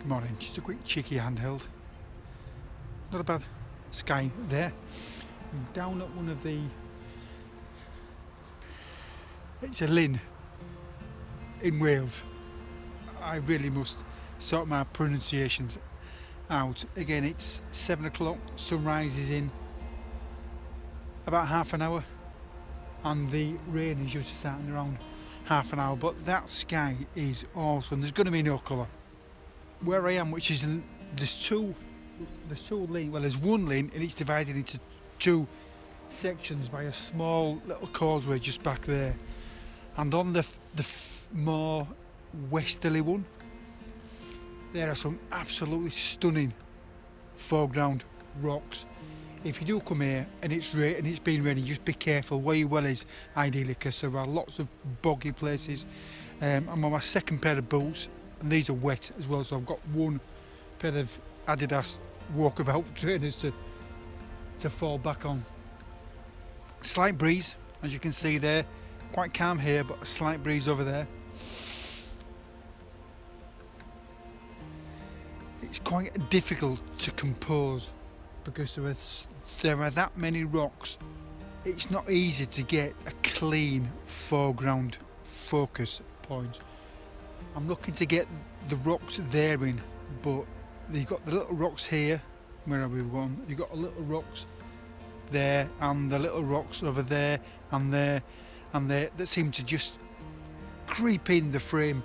Good morning, just a quick cheeky handheld. Not a bad sky there. I'm down at one of the, it's a Lynne in Wales. I really must sort my pronunciations out. Again, it's 7 o'clock, sunrise is in about half an hour and the rain is usually starting around half an hour, but that sky is awesome. There's going to be no colour. Where I am, which is in, there's two Lynne, well there's one Lynne and it's divided into two sections by a small little causeway just back there, and on the more westerly one there are some absolutely stunning foreground rocks. If you do come here and it's been raining, just be careful where your well is ideally, because there are lots of boggy places. I'm on my second pair of boots and these are wet as well, so I've got one pair of Adidas walkabout trainers to fall back on. Slight breeze, as you can see there, quite calm here, but a slight breeze over there. It's quite difficult to compose because there are that many rocks. It's not easy to get a clean foreground focus point. I'm looking to get the rocks there in, but you've got the little rocks here, where have we gone? You've got the little rocks there and the little rocks over there and there and there that seem to just creep in the frame,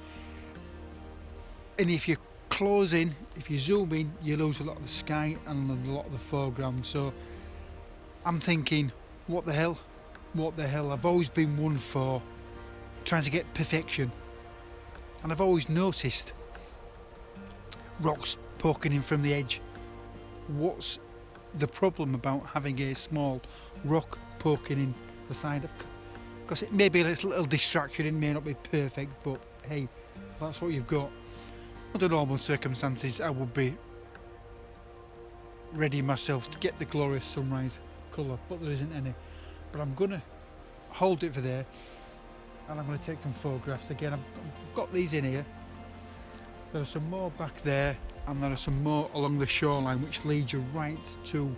and if you close in, if you zoom in, you lose a lot of the sky and a lot of the foreground. So I'm thinking, what the hell, I've always been one for trying to get perfection, and I've always noticed rocks poking in from the edge. What's the problem about having a small rock poking in the side of, because it may be a little distraction, it may not be perfect, but hey, that's what you've got. Under normal circumstances I would be ready myself to get the glorious sunrise colour, but there isn't any. But I'm going to hold it for there and I'm going to take some photographs. Again, I've got these in here. There are some more back there and there are some more along the shoreline which leads you right to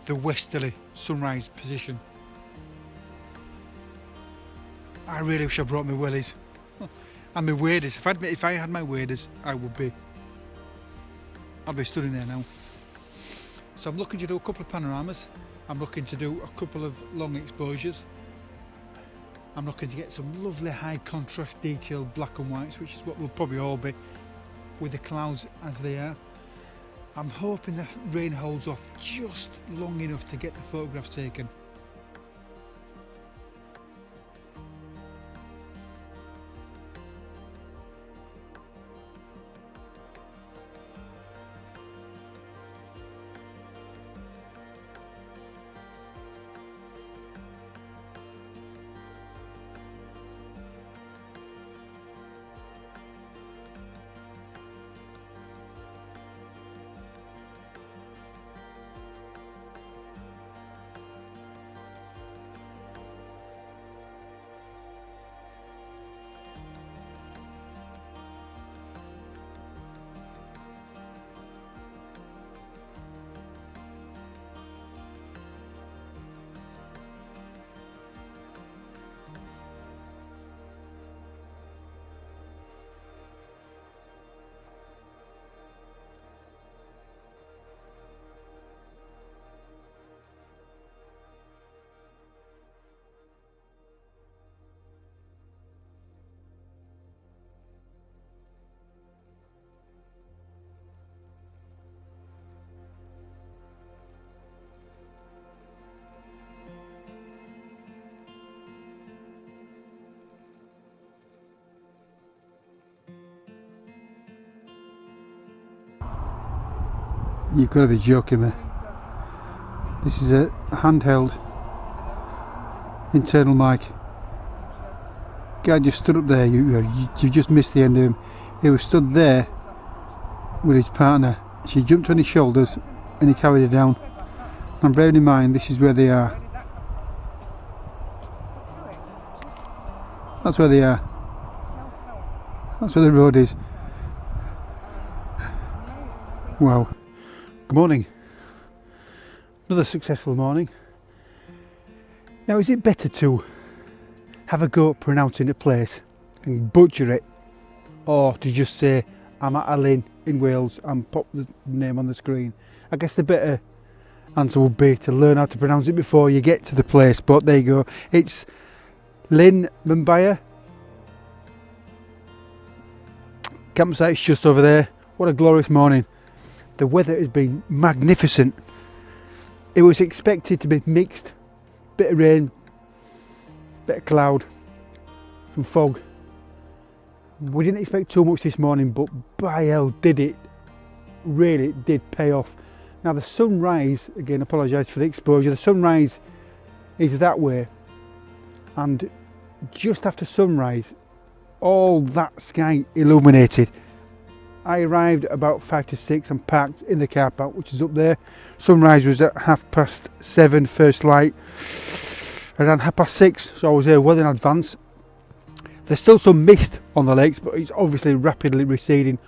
the westerly sunrise position. I really wish I brought my wellies and my waders. If I had my waders, I'd be stood in there now. So I'm looking to do a couple of panoramas. I'm looking to do a couple of long exposures. I'm looking to get some lovely high contrast detailed black and whites, which is what we'll probably all be with the clouds as they are. I'm hoping the rain holds off just long enough to get the photographs taken. You've got to be joking me. This is a handheld internal mic. Guy just stood up there, you just missed the end of him. He was stood there with his partner. She jumped on his shoulders and he carried her down. And bearing in mind this is where they are. That's where they are. That's where the road is. Wow. Good morning. Another successful morning. Now, is it better to have a go at pronouncing a place and butcher it, or to just say I'm at Llyn in Wales and pop the name on the screen? I guess the better answer would be to learn how to pronounce it before you get to the place, but there you go. It's LLynnau Mymbyr. Campsite's just over there. What a glorious morning. The weather has been magnificent. It was expected to be mixed, bit of rain, bit of cloud, some fog. We didn't expect too much this morning, but by hell did it, really did pay off. Now the sunrise, again, apologise for the exposure, the sunrise is that way, and just after sunrise all that sky illuminated. I arrived about 5 to 6 and parked in the car park, which is up there. Sunrise was at 7:30, first light around 6:30, so I was there well in advance. There's still some mist on the lakes, but it's obviously rapidly receding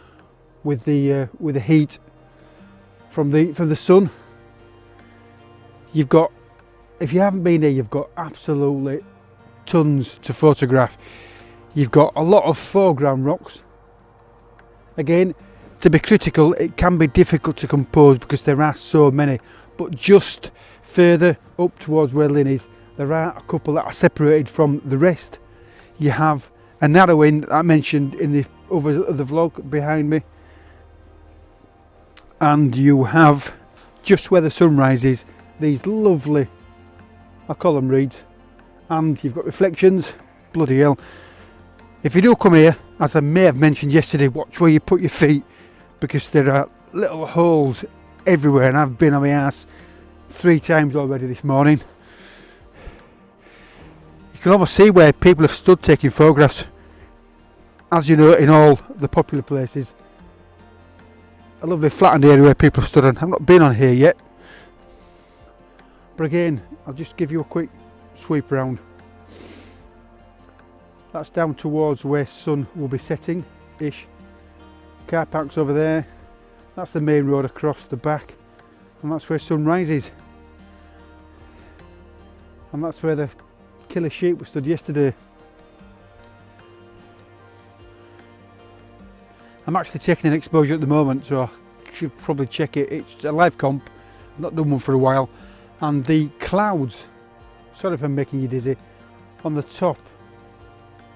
with the heat from the sun. You've got, if you haven't been here, you've got absolutely tons to photograph. You've got a lot of foreground rocks. Again, to be critical, it can be difficult to compose because there are so many, but just further up towards where Lynne is, there are a couple that are separated from the rest. You have a narrowing that I mentioned in the other vlog behind me, and you have, just where the sunrise is, these lovely, I call them reeds, and you've got reflections. Bloody hell. If you do come here, as I may have mentioned yesterday, watch where you put your feet, because there are little holes everywhere, and I've been on my ass 3 times already this morning. You can almost see where people have stood taking photographs. As you know, in all the popular places, a lovely flattened area where people have stood on. I've not been on here yet, but again, I'll just give you a quick sweep around. That's down towards where sun will be setting ish. Car park's over there. That's the main road across the back, and that's where sun rises, and that's where the killer sheep was stood yesterday. I'm actually taking an exposure at the moment, so I should probably check it. It's a live comp, I've not done one for a while, and the clouds, sorry if I'm making you dizzy, on the top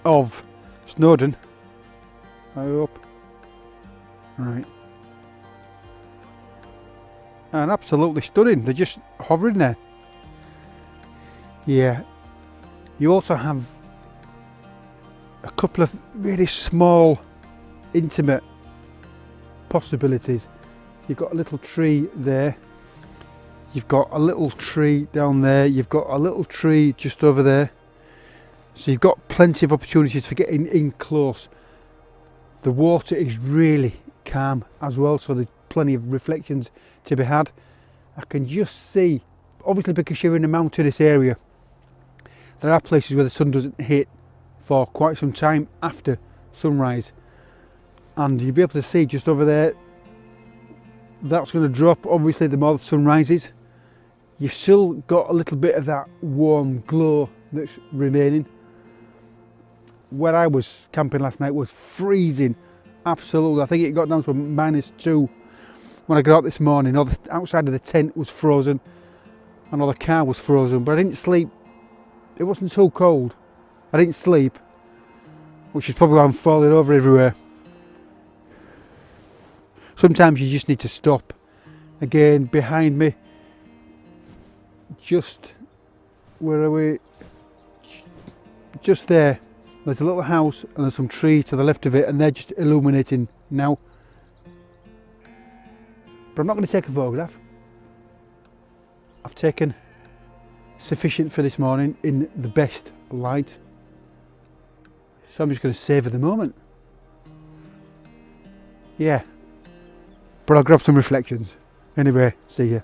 of Snowdon, I hope, right, and absolutely stunning. They're just hovering there. Yeah, you also have a couple of really small, intimate possibilities. You've got a little tree there, you've got a little tree down there, you've got a little tree just over there. So you've got plenty of opportunities for getting in close. The water is really calm as well, so there's plenty of reflections to be had. I can just see, obviously because you're in a mountainous area, there are places where the sun doesn't hit for quite some time after sunrise, and you'll be able to see just over there, that's going to drop obviously the more the sun rises. You've still got a little bit of that warm glow that's remaining. Where I was camping last night was freezing, absolutely. I think it got down to -2 when I got out this morning. All the outside of the tent was frozen, and all the car was frozen, but I didn't sleep. It wasn't so cold. I didn't sleep, which is probably why I'm falling over everywhere. Sometimes you just need to stop. Again, behind me, just, where are we? Just there. There's a little house and there's some trees to the left of it, and they're just illuminating now. But I'm not going to take a photograph. I've taken sufficient for this morning in the best light. So I'm just going to savour the moment. Yeah. But I'll grab some reflections. Anyway, see ya.